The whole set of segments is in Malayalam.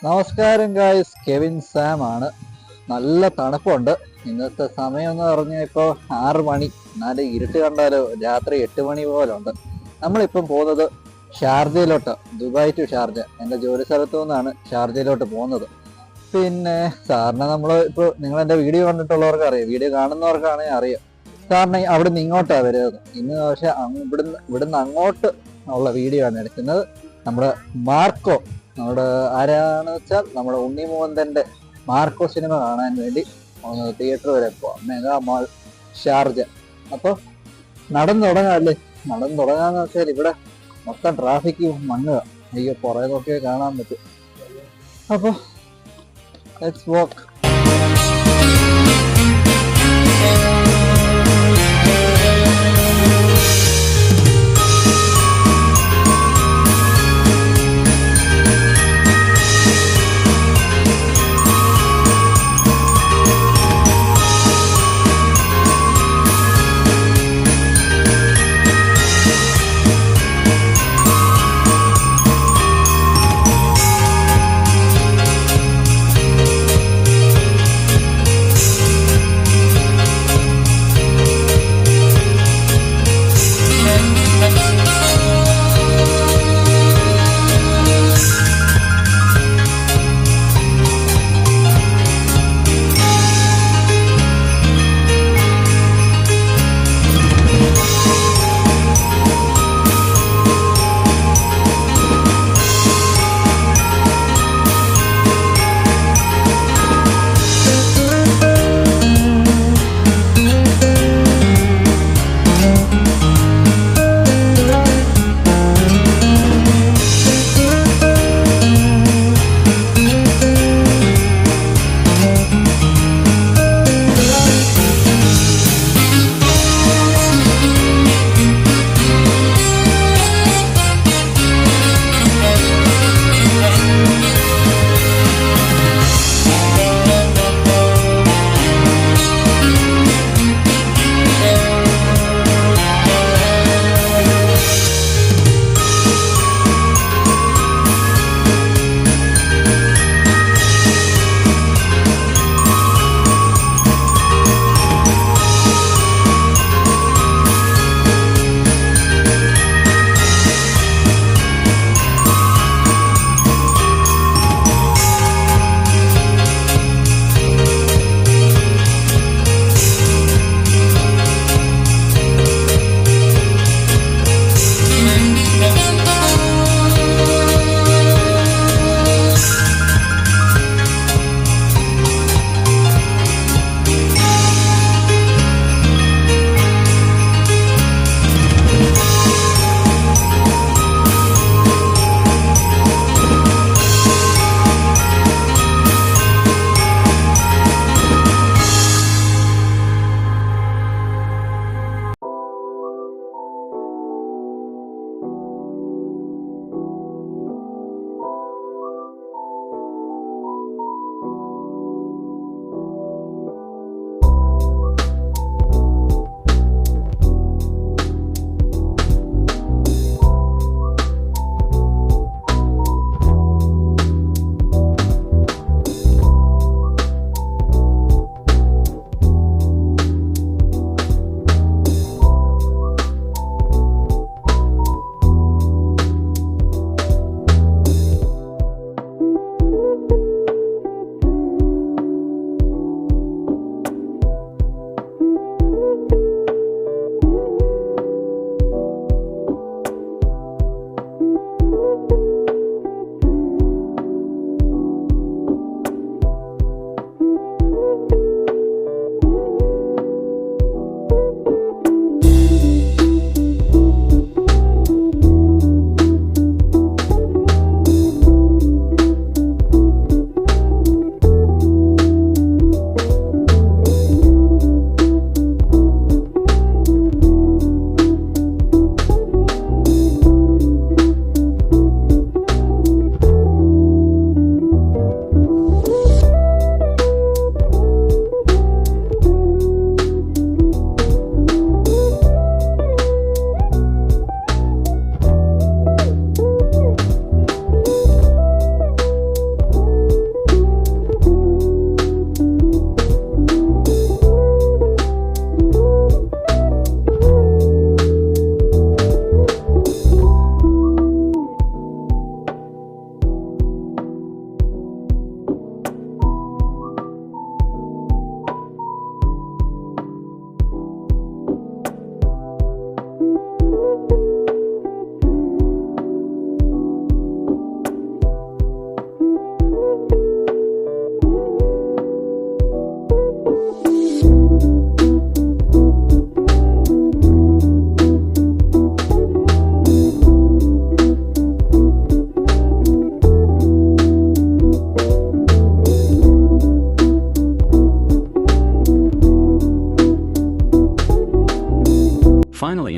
നമസ്കാരം ഗായ്സ്, കെവിൻ സാം ആണ്. നല്ല തണുപ്പുണ്ട്. ഇന്നത്തെ സമയം എന്ന് പറഞ്ഞാൽ ഇപ്പോൾ 6 മണി. എന്നാലും ഇരുട്ട് കണ്ടാലോ രാത്രി 8 മണി പോലുണ്ട്. നമ്മളിപ്പം പോകുന്നത് ഷാർജയിലോട്ട്, ദുബായ് ടു ഷാർജ. എൻ്റെ ജോലി സ്ഥലത്തു നിന്നാണ് ഷാർജയിലോട്ട് പോകുന്നത്. പിന്നെ സാറിന് നമ്മൾ ഇപ്പോൾ നിങ്ങൾ എൻ്റെ വീഡിയോ കണ്ടിട്ടുള്ളവർക്ക് അറിയാം, വീഡിയോ കാണുന്നവർക്കാണെങ്കിൽ അറിയാം. സാറിന് അവിടെ നിന്ന് ഇങ്ങോട്ടാണ് വരുന്നത്. ഇന്ന് പക്ഷെ ഇവിടുന്ന് അങ്ങോട്ട് ഉള്ള വീഡിയോ ആണ് എടുക്കുന്നത്. നമ്മുടെ മാർക്കോ, നമ്മുടെ ആരാന്ന് വെച്ചാൽ നമ്മുടെ ഉണ്ണി മോഹന്തന്റെ മാർക്കോ സിനിമ കാണാൻ വേണ്ടി തിയേറ്റർ വരെ പോവാം, മെഗാ മാൾ ഷാർജ. അപ്പൊ നടന്നു തുടങ്ങാല്ലേ. നടന്നു തുടങ്ങാന്ന് വെച്ചാൽ ഇവിടെ മൊത്തം ട്രാഫിക് മണ്ണുക. അയ്യോ, പുറകെ നോക്കിയേ കാണാൻ പറ്റും. അപ്പൊ let's walk.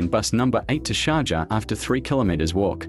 on bus number 8 to Sharjah after 3 kilometers walk.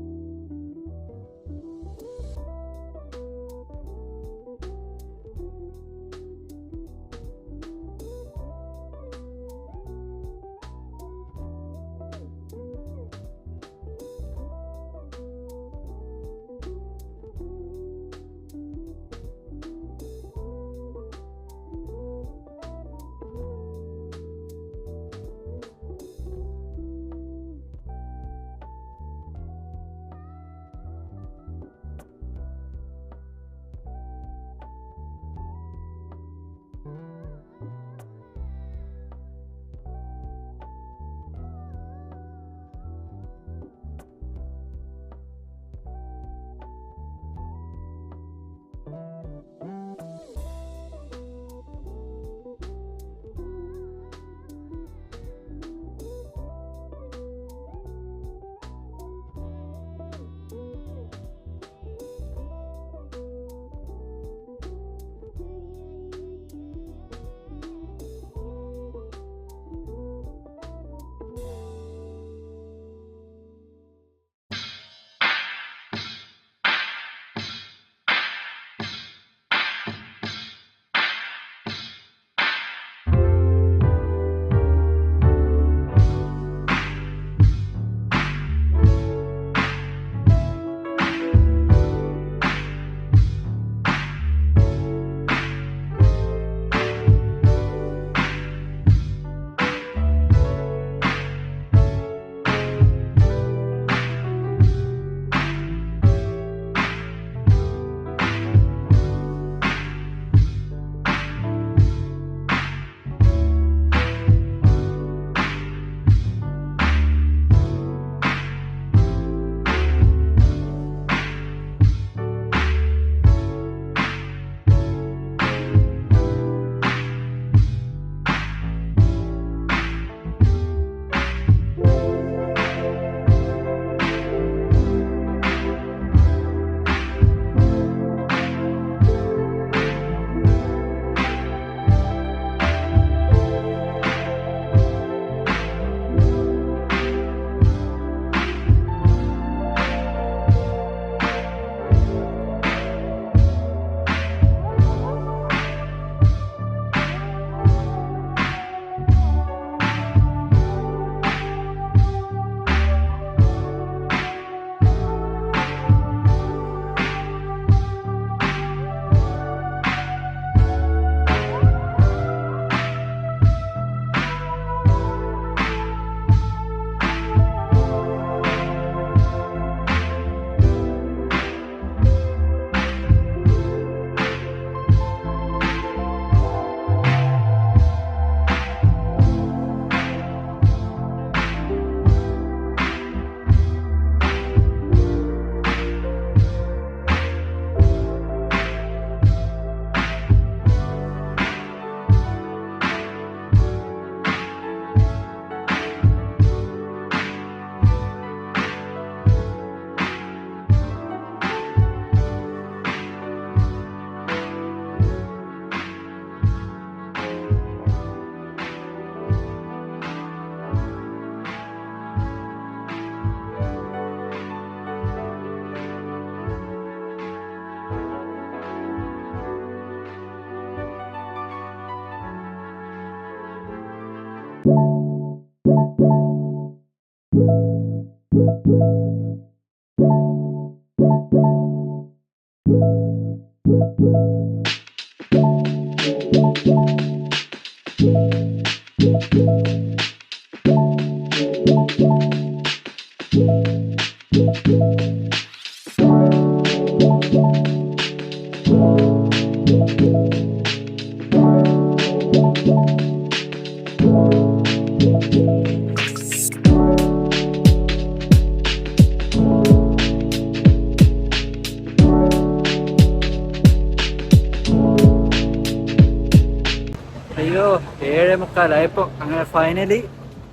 അയ്യോ 7:45 അങ്ങനെ ഫൈനലി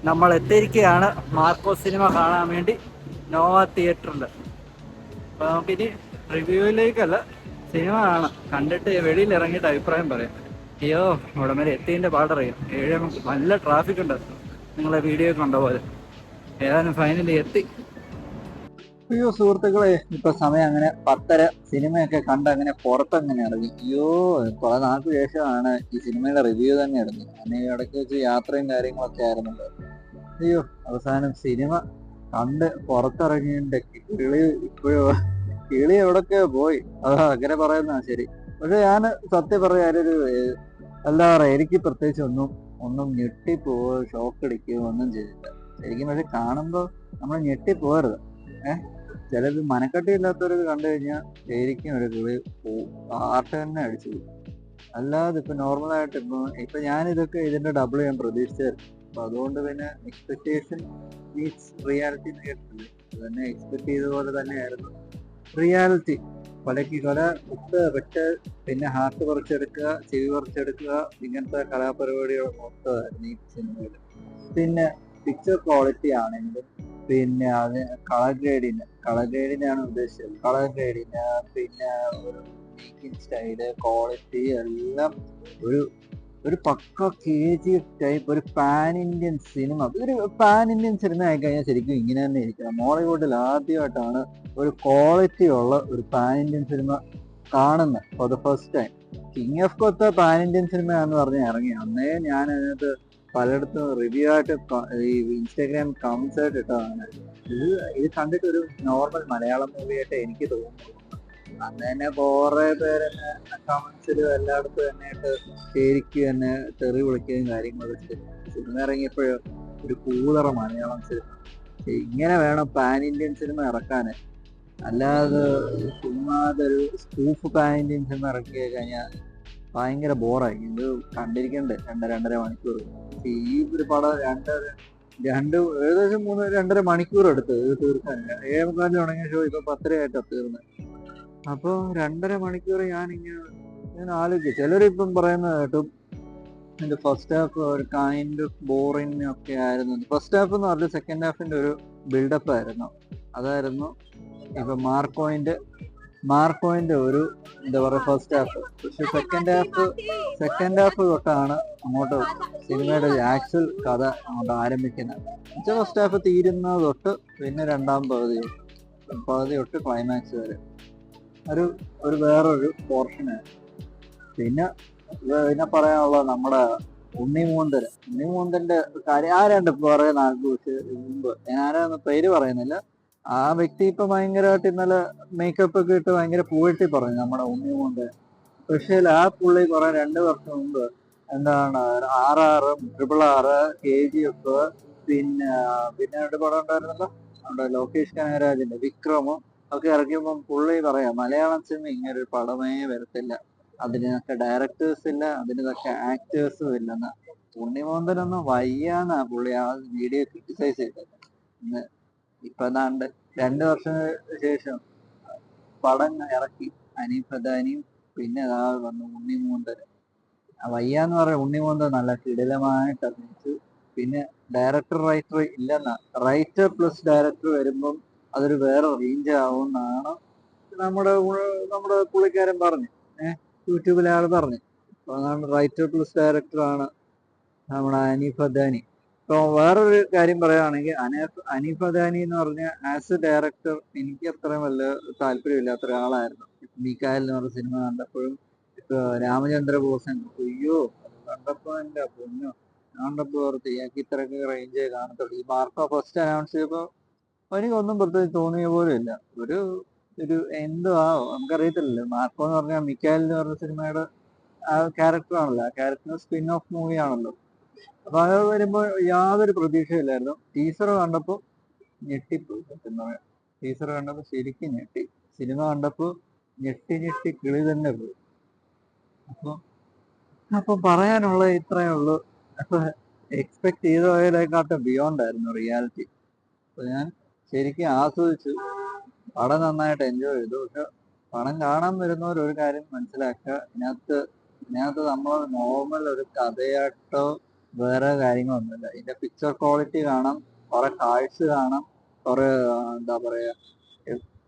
നമ്മൾ എത്തിയിരിക്കുകയാണ് മാർക്കോസ് സിനിമ കാണാൻ വേണ്ടി നോവ തിയേറ്ററിൽ. അപ്പോൾ നമുക്കിനി റിവ്യൂവിലേക്കല്ല, സിനിമ കാണാം, കണ്ടിട്ട് വെളിയിൽ ഇറങ്ങിയിട്ട് അഭിപ്രായം പറയാം. അയ്യോ അവിടെ വരെ എത്തിയതിൻ്റെ പാടറിയാം. 7 നല്ല ട്രാഫിക് ഉണ്ട്, നിങ്ങളെ വീഡിയോ കണ്ട പോലെ. ഏതാനും ഫൈനലി എത്തി. അയ്യോ സുഹൃത്തുക്കളെ, ഇപ്പൊ സമയം അങ്ങനെ 10:30. സിനിമയൊക്കെ കണ്ട് അങ്ങനെ പുറത്തങ്ങനെ ഇറങ്ങി. അയ്യോ, കുറെ നാൾക്ക് ശേഷമാണ് ഈ സിനിമയുടെ റിവ്യൂ തന്നെ ഇടുന്നത്. അങ്ങനെ ഇടയ്ക്ക് വെച്ച് യാത്രയും കാര്യങ്ങളൊക്കെ ആയിരുന്നല്ലോ. അയ്യോ, അവസാനം സിനിമ കണ്ട് പുറത്തിറങ്ങിയതിന്റെ കിളി ഇപ്പോഴും കിളി എവിടൊക്കെയോ പോയി. അങ്ങനെ പറയുന്ന ശരി. പക്ഷെ ഞാൻ സത്യം പറയാ എന്താ പറയാ, എനിക്ക് പ്രത്യേകിച്ച് ഒന്നും ഞെട്ടിപ്പോവോ ഷോക്ക് അടിക്കുകയോ ഒന്നും ചെയ്തില്ല ശരിക്കും. പക്ഷെ കാണുമ്പോ നമ്മൾ ഞെട്ടിപ്പോരുത്. ചിലത് മനക്കെട്ടിയില്ലാത്തവരത് കണ്ടു കഴിഞ്ഞാൽ ശരിക്കും ഒരു കിളി പോവും, ആർട്ട് തന്നെ അടിച്ചു പോകും. അല്ലാതെ ഇപ്പൊ നോർമലായിട്ട് ഇപ്പൊ ഞാനിതൊക്കെ ഇതിന്റെ ഡബിൾ ഞാൻ പ്രതീക്ഷിച്ചായിരുന്നു. അപ്പൊ അതുകൊണ്ട് പിന്നെ എക്സ്പെക്ടേഷൻ മീറ്റ്സ് റിയാലിറ്റി എന്ന് കേട്ടിട്ടില്ലേ, അത് തന്നെ എക്സ്പെക്ട് ചെയ്ത പോലെ തന്നെയായിരുന്നു റിയാലിറ്റി. കൊല കുത്ത് വെട്ട്, പിന്നെ ഹാർട്ട് പറിച്ചെടുക്കുക, ചെവി പറിച്ചെടുക്കുക, ഇങ്ങനത്തെ കലാപരിപാടികൾ മൊത്തമായിരുന്നു ഈ സിനിമയിൽ. പിന്നെ പിക്ചർ ക്വാളിറ്റി ആണെങ്കിലും, പിന്നെ അത് കളർ ഗ്രേഡിനാണ് ഉദ്ദേശിച്ചത്. കളർ ഗ്രേഡിന് പിന്നെ ഒരു മേക്കിംഗ് സ്റ്റൈല്, ക്വാളിറ്റി എല്ലാം ഒരു ഒരു പക്ക KGF ടൈപ്പ് ഒരു പാൻ ഇന്ത്യൻ സിനിമ. ഒരു പാൻ ഇന്ത്യൻ സിനിമ ആയി കഴിഞ്ഞാൽ ശരിക്കും ഇങ്ങനെ തന്നെ ഇരിക്കണം. മോളിവുഡിൽ ആദ്യമായിട്ടാണ് ഒരു ക്വാളിറ്റി ഉള്ള ഒരു പാൻ ഇന്ത്യൻ സിനിമ കാണുന്നത് for the first time. King of Kotha pan Indian സിനിമയാന്ന് പറഞ്ഞ് ഇറങ്ങി. അന്നേ ഞാൻ അതിനകത്ത് പലയിടത്തും റിവ്യൂ ആയിട്ട് ഈ ഇൻസ്റ്റാഗ്രാം കമന്റ്സ് ആയിട്ട് ഇട്ടതാണ്. ഇത് കണ്ടിട്ട് ഒരു നോർമൽ മലയാളം മൂവിയായിട്ട് എനിക്ക് തോന്നുന്നു. അന്ന് തന്നെ കുറെ പേര് കമന്റ്സിലും എല്ലായിടത്തും തന്നെയായിട്ട് ശരിക്കും തന്നെ തെറി വിളിക്കുകയും കാര്യങ്ങളൊക്കെ ചെയ്തു. സിനിമ ഇറങ്ങിയപ്പോഴും ഒരു കൂതറ മലയാളം സിനിമ. ഇങ്ങനെ വേണം പാൻ ഇന്ത്യൻ സിനിമ ഇറക്കാൻ. അല്ലാതെ ചുമ്മാതെ ഒരു സ്കൂഫ് പാൻ ഇന്ത്യൻ സിനിമ ഇറക്കി കഴിഞ്ഞാൽ ഭയങ്കര ബോറായി. ഇത് കണ്ടിരിക്കണ്ടേ 2-2.5 മണിക്കൂർ. ഈ ഒരു പടം ഏകദേശം 2.5 മണിക്കൂർ എടുത്ത് ഇത് തീർക്കാൻ. 7:15 തുടങ്ങിയ ഷോ ഇപ്പൊ 10:30 ആയിട്ടാണ് തീർന്നത്. അപ്പൊ 2.5 മണിക്കൂർ ഞാൻ ആലോചിക്കും. ചിലരിപ്പം പറയുന്നത് കേട്ടു ഇതിന്റെ ഫസ്റ്റ് ഹാഫ് ഒരു കൈൻഡ് ഓഫ് ബോറിംഗ് ഒക്കെ ആയിരുന്നു. ഫസ്റ്റ് ഹാഫ് എന്ന് പറഞ്ഞാൽ സെക്കൻഡ് ഹാഫിന്റെ ഒരു ബിൽഡപ്പ് ആയിരുന്നു. അതായിരുന്നു ഇപ്പൊ മാർക്കോയിന്റെ ഒരു എന്താ പറയാ ഫസ്റ്റ് ഹാഫ്. പക്ഷെ സെക്കൻഡ് ഹാഫ് തൊട്ടാണ് അങ്ങോട്ട് സിനിമയുടെ ആക്ച്വൽ കഥ അങ്ങോട്ട് ആരംഭിക്കുന്നത്. ഫസ്റ്റ് ഹാഫ് തീരുന്നത് തൊട്ട് പിന്നെ രണ്ടാം പകുതി തൊട്ട് ക്ലൈമാക്സ് വരെ ഒരു വേറൊരു പോർഷനാണ്. പിന്നെ പറയാനുള്ളത് നമ്മുടെ ഉണ്ണിമൂന്തന്റെ കാര്യം. ആരാണ്ട് കുറെ നാൾക്ക് മുമ്പ്, ഞാൻ ആരാന്ന് പേര് പറയുന്നില്ല, ആ വ്യക്തി ഇപ്പൊ ഭയങ്കരമായിട്ട് ഇന്നലെ മേക്കപ്പ് ഒക്കെ ഇട്ട് ഭയങ്കര പൂഴ്ത്തി പറഞ്ഞു നമ്മുടെ ഉണ്ണിമൂന്തൻ. പക്ഷേ ആ പുള്ളി കുറെ 2 വർഷം മുമ്പ് എന്താണ് RR, RRR, KGF, പിന്നെ ഒരു പടം ഉണ്ടായിരുന്നല്ലോ നമ്മുടെ ലോകേഷ് കനകരാജിന്റെ വിക്രമും ഒക്കെ ഇറക്കിയപ്പോൾ പുള്ളി പറയാം മലയാളം സിനിമ ഇങ്ങനെ ഒരു പടമേ വരത്തില്ല, അതിനൊക്കെ ഡയറക്ടേഴ്സ് ഇല്ല, അതിനൊക്കെ ആക്ടേഴ്സും ഇല്ലെന്ന്. ഉണ്ണിമൂന്തനൊന്നും വയ്യാന്നാ പുള്ളി ആ വീഡിയോ ക്രിട്ടിസൈസ് ചെയ്തത്. ഇപ്പൊ ഏതാണ്ട് 2 വർഷത്തിന് ശേഷം പടം ഇറക്കി അനീഫ് അദാനിയും, പിന്നെ വന്നു ഉണ്ണിമൂന്തൻ. വയ്യാന്ന് പറയാം. ഉണ്ണിമൂന്തൻ നല്ല കിടിലമായിട്ട് അഭിനയിച്ചു. പിന്നെ ഡയറക്ടർ റൈറ്റർ ഇല്ലെന്ന, റൈറ്റർ പ്ലസ് ഡയറക്ടർ വരുമ്പം അതൊരു വേറെ റേഞ്ച് ആവുമെന്നാണ് നമ്മുടെ പുള്ളിക്കാരൻ പറഞ്ഞു. യൂട്യൂബിലെ ആൾ പറഞ്ഞു. റൈറ്റർ പ്ലസ് ഡയറക്ടർ ആണ് നമ്മുടെ അനീഫ് അദാനി. ഇപ്പൊ വേറൊരു കാര്യം പറയുകയാണെങ്കിൽ അനീഫ് അദാനി എന്ന് പറഞ്ഞ ആസ് എ ഡയറക്ടർ എനിക്ക് അത്രയും വല്ല താല്പര്യമില്ലാത്ത ഒരാളായിരുന്നു. മീക്കായൽ എന്ന് പറഞ്ഞ സിനിമ കണ്ടപ്പോഴും ഇപ്പൊ രാമചന്ദ്ര ബോസൻ, അയ്യോ അത് കണ്ടപ്പോ എന്റെ പൊന്നോ, കണ്ടപ്പോ ഓർത്ത് ഇയാൾക്ക് ഇത്രയൊക്കെ റേഞ്ചേ കാണത്തുള്ളൂ. ഈ മാർക്കോ ഫസ്റ്റ് അനൗൺസ് ചെയ്തപ്പോ എനിക്കൊന്നും പ്രത്യേകിച്ച് തോന്നിയ പോലും ഇല്ല. ഒരു ഒരു എന്തോ നമുക്കറിയത്തില്ലല്ലോ. മാർക്കോ എന്ന് പറഞ്ഞാൽ മിക്കായൽ എന്ന് പറഞ്ഞ സിനിമയുടെ ആ ക്യാരക്ടർ ആണല്ലോ, ആ ക്യാരക്ടറിന് സ്പിൻ ഓഫ് മൂവി ആണല്ലോ. അപ്പൊ അത് വരുമ്പോ യാതൊരു പ്രതീക്ഷയില്ലായിരുന്നു. ടീസർ കണ്ടപ്പോ ഞെട്ടിപ്പോയി. സത്യം പറയാം, ടീസർ കണ്ടപ്പോ ശരിക്കും ഞെട്ടി. സിനിമ കണ്ടപ്പോ ഞെട്ടി കിളി തന്നെ പോയി. അപ്പൊ പറയാനുള്ള ഇത്രയേ ഉള്ളൂ. അപ്പൊ എക്സ്പെക്ട് ചെയ്തതിനെക്കാട്ടും ബിയോണ്ട് ആയിരുന്നു റിയാലിറ്റി. അപ്പൊ ഞാൻ ശരിക്കും ആസ്വദിച്ചു. പടം നന്നായിട്ട് എൻജോയ് ചെയ്തു. പക്ഷെ പടം കാണാൻ വരുന്നവർ ഒരു കാര്യം മനസ്സിലാക്കുക, ഇതിനകത്ത് നമ്മൾ നോർമൽ ഒരു കഥയായിട്ടോ വേറെ കാര്യങ്ങളൊന്നുമില്ല. ഇതിന്റെ പിക്ചർ ക്വാളിറ്റി കാണാം, കുറെ കാഴ്ച കാണാം, കുറെ എന്താ പറയാ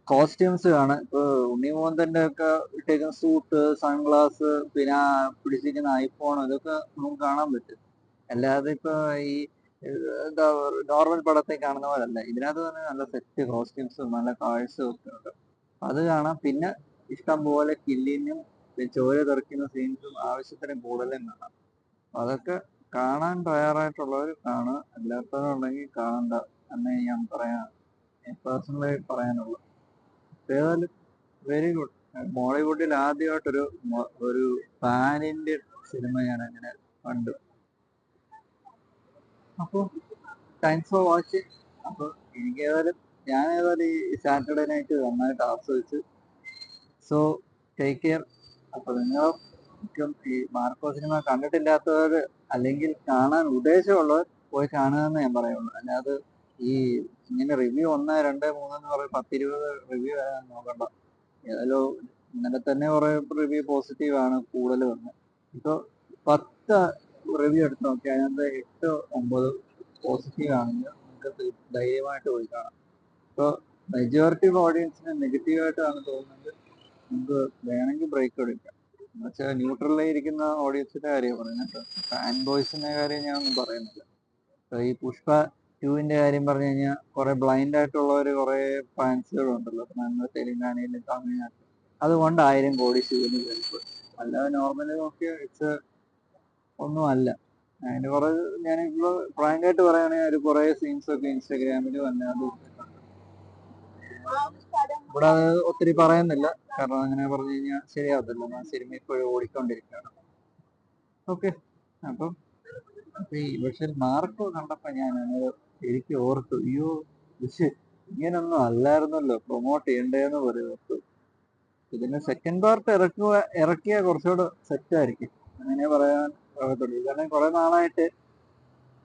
കോസ്റ്റ്യൂംസ് കാണാം. ഇപ്പൊ ഉണ്ണിമൂന്തന്റെ ഒക്കെ ഇട്ടേക്കുന്ന സൂട്ട്, സൺഗ്ലാസ്, പിന്നെ പിടിച്ചിരിക്കുന്ന ഐഫോൺ, ഇതൊക്കെ നമുക്ക് കാണാൻ പറ്റും. അല്ലാതെ ഇപ്പൊ ഈ എന്താ നോർമൽ പടത്തിൽ കാണുന്ന പോലല്ല. ഇതിനകത്ത് തന്നെ നല്ല സെറ്റ് കോസ്റ്റ്യൂംസും നല്ല കാഴ്സും ഒക്കെ ഉണ്ട്. അത് കാണാം. പിന്നെ ഇഷ്ടം പോലെ കില്ലിനും ചോര തെറിക്കുന്ന സീൻസും ആവശ്യത്തിന് കൂടുതലും കാണാം. അതൊക്കെ കാണാൻ തയ്യാറായിട്ടുള്ളവർ കാണുക, അല്ലാത്തവരുണ്ടെങ്കിൽ കാണണ്ട എന്നേ ഞാൻ പേഴ്സണലായി പറയാനുള്ളൂ. ഏതായാലും വെരി ഗുഡ്. ബോളിവുഡിൽ ആദ്യമായിട്ടൊരു ഒരു പാൻ ഇന്ത്യൻ സിനിമ ഞാൻ അങ്ങനെ കണ്ടു. അപ്പോൾ താങ്ക്സ് ഫോർ വാച്ചിങ്. അപ്പോൾ ഞാൻ ഏതായാലും ഈ സാറ്റർഡേ നൈറ്റ് നന്നായിട്ട് ആസ്വദിച്ചു. So take care. അപ്പോൾ നിങ്ങൾക്കും ഈ മാർക്കോ സിനിമ കണ്ടിട്ടില്ലാത്തവർ അല്ലെങ്കിൽ കാണാൻ ഉദ്ദേശമുള്ളവർ പോയി കാണുകയെന്ന് ഞാൻ പറയുള്ളൂ. അല്ലാതെ ഈ ഇങ്ങനെ റിവ്യൂ 1, 2, 3 എന്ന് പറയും 10-20 റിവ്യൂ വരാൻ നോക്കണ്ട. ഏതായാലും ഇന്നലെ തന്നെ കുറെ റിവ്യൂ പോസിറ്റീവ് ആണ് കൂടുതൽ വന്നത്. ഇപ്പോൾ 10 റിവ്യൂ എടുത്ത് നോക്കി അതിനകത്ത് 8-9 പോസിറ്റീവ് ആണെങ്കിൽ നിങ്ങൾക്ക് ധൈര്യമായിട്ട് പോയി കാണാം. ഇപ്പോൾ മെജോറിറ്റി ഓഡിയൻസിന് നെഗറ്റീവായിട്ടാണ് തോന്നുന്നത്. നമുക്ക് വേണമെങ്കിൽ ബ്രേക്ക് എടുക്കാം. എന്നുവെച്ചാൽ ന്യൂട്രലായി ഇരിക്കുന്ന ഓഡിയൻസിന്റെ കാര്യം പറയുന്നത്. ഫാൻ ബോയ്സിന്റെ കാര്യം ഞാൻ ഒന്നും പറയുന്നില്ല. ഈ പുഷ്പ 2-ന്റെ കാര്യം പറഞ്ഞു കഴിഞ്ഞാൽ കുറെ ബ്ലൈൻഡ് ആയിട്ടുള്ളവർ കുറെ ഫാൻസുകളുണ്ടല്ലോ നമ്മുടെ തെലുങ്കാനയിലും തമിഴ്നാട്ടിലും. അതുകൊണ്ട് 1000 കോടി ശിവന് കേൾപ്പ്. അല്ലാതെ നോർമലി നോക്കിയാൽ ഇറ്റ്സ് ഒന്നും അല്ല. അതിന് കുറെ ഞാനിപ്പോൾ ഫ്രാങ്കായിട്ട് പറയുകയാണെങ്കിൽ ഒരു കുറെ സീൻസ് ഒക്കെ ഇൻസ്റ്റാഗ്രാമിലും അല്ലാതെ ഇവിടെ അത് ഒത്തിരി പറയുന്നില്ല. കാരണം അങ്ങനെ പറഞ്ഞു കഴിഞ്ഞാൽ ശരിയാവത്തില്ല. സിനിമ ഇപ്പോഴും ഓടിക്കൊണ്ടിരിക്കുകയാണ്. ഓക്കെ. അപ്പം ഈ പക്ഷെ മാർക്കോ കണ്ടപ്പോ ഞാൻ ശരിക്കും ഓർത്തു, അയ്യോ പക്ഷെ ഇങ്ങനൊന്നും അല്ലായിരുന്നല്ലോ പ്രൊമോട്ട് ചെയ്യണ്ടേന്ന് പോലും ഓർത്തു. ഇതിന് സെക്കൻഡ് പാർട്ട് ഇറക്കിയാൽ കുറച്ചുകൂടെ സെറ്റ് ആയിരിക്കും, അങ്ങനെ പറയാൻ പറ്റത്തുള്ളൂ. കാരണം കുറെ നാളായിട്ട്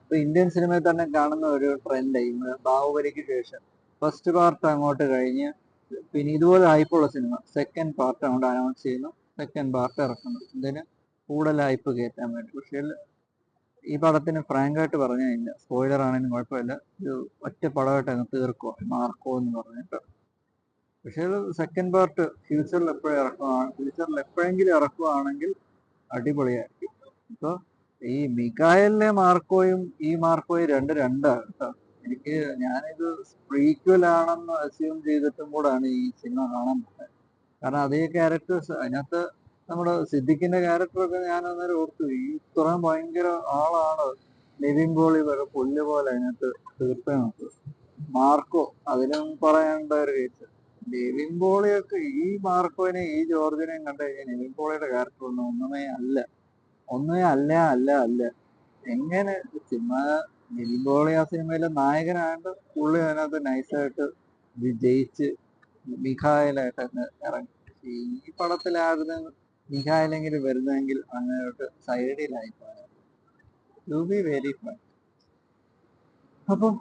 ഇപ്പൊ ഇന്ത്യൻ സിനിമയിൽ തന്നെ കാണുന്ന ഒരു ട്രെൻഡായി ബാഹുബലിക്ക് ശേഷം ഫസ്റ്റ് പാർട്ട് അങ്ങോട്ട് കഴിഞ്ഞ് പിന്നെ ഇതുപോലെ ഹൈപ്പുള്ള സിനിമ സെക്കൻഡ് പാർട്ട് അങ്ങോട്ട് അനൗൺസ് ചെയ്യുന്നു, സെക്കൻഡ് പാർട്ട് ഇറക്കുന്നു. ഇതിന് കൂടുതൽ ഹൈപ്പ് കയറ്റാൻ വേണ്ടി. പക്ഷേ ഈ പടത്തിന് ഫ്രാങ്കായിട്ട് പറഞ്ഞില്ല, സ്പോയിലർ ആണെങ്കിലും കുഴപ്പമില്ല, ഒരു ഒറ്റ പടമായിട്ട് അങ്ങ് തീർക്കുക മാർക്കോ എന്ന് പറഞ്ഞിട്ട്. പക്ഷേ സെക്കൻഡ് പാർട്ട് ഫ്യൂച്ചറിൽ എപ്പോഴെങ്കിലും ഇറക്കുകയാണെങ്കിൽ അടിപൊളിയായിരിക്കും. ഇപ്പൊ ഈ മിഖായലിലെ മാർക്കോയും ഈ മാർക്കോയും രണ്ടാണ് കേട്ടോ. ഞാനിത് പ്രീക്വൽ ആണെന്ന് അസ്യൂം ചെയ്തിട്ടും കൂടാണ് ഈ സിനിമ കാണാൻ പറ്റുന്നത്. കാരണം അതേ ക്യാരക്ടേഴ്സ് അതിനകത്ത് നമ്മുടെ സിദ്ദിഖിന്റെ ക്യാരക്ടറൊക്കെ ഞാൻ അന്നേരം ഓർത്തു, ഈ ഇത്രയും ഭയങ്കര ആളാണ് നിവിൻ പോളി വരെ പുല്ല് പോലെ അതിനകത്ത് തീർത്തേ നോക്കൂ. മാർക്കോ അതിലും പറയേണ്ട ഒരു കേസ്. നിവിൻ പോളിയൊക്കെ ഈ മാർക്കോനെ ഈ ജോർജിനെയും കണ്ടു കഴിഞ്ഞാൽ നിവിൻ പോളിയുടെ ക്യാരക്ടർ ഒന്നുമേ അല്ല. എങ്ങനെ സിനിമ നിവിൻ പോളി ആ സിനിമയിലെ നായകനായിട്ട് പുള്ളി അതിനകത്ത് നൈസായിട്ട് വിജയിച്ച് മിഖായലായിട്ട് ഇറങ്ങി. ഈ പടത്തിലായിരുന്നു മിഖായിലെങ്കിലും വരുന്നതെങ്കിൽ അങ്ങോട്ട് സൈഡിലായി ടു ബി വെരി ഫൈൻ. അപ്പം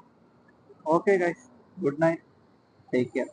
okay guys, good night, take care.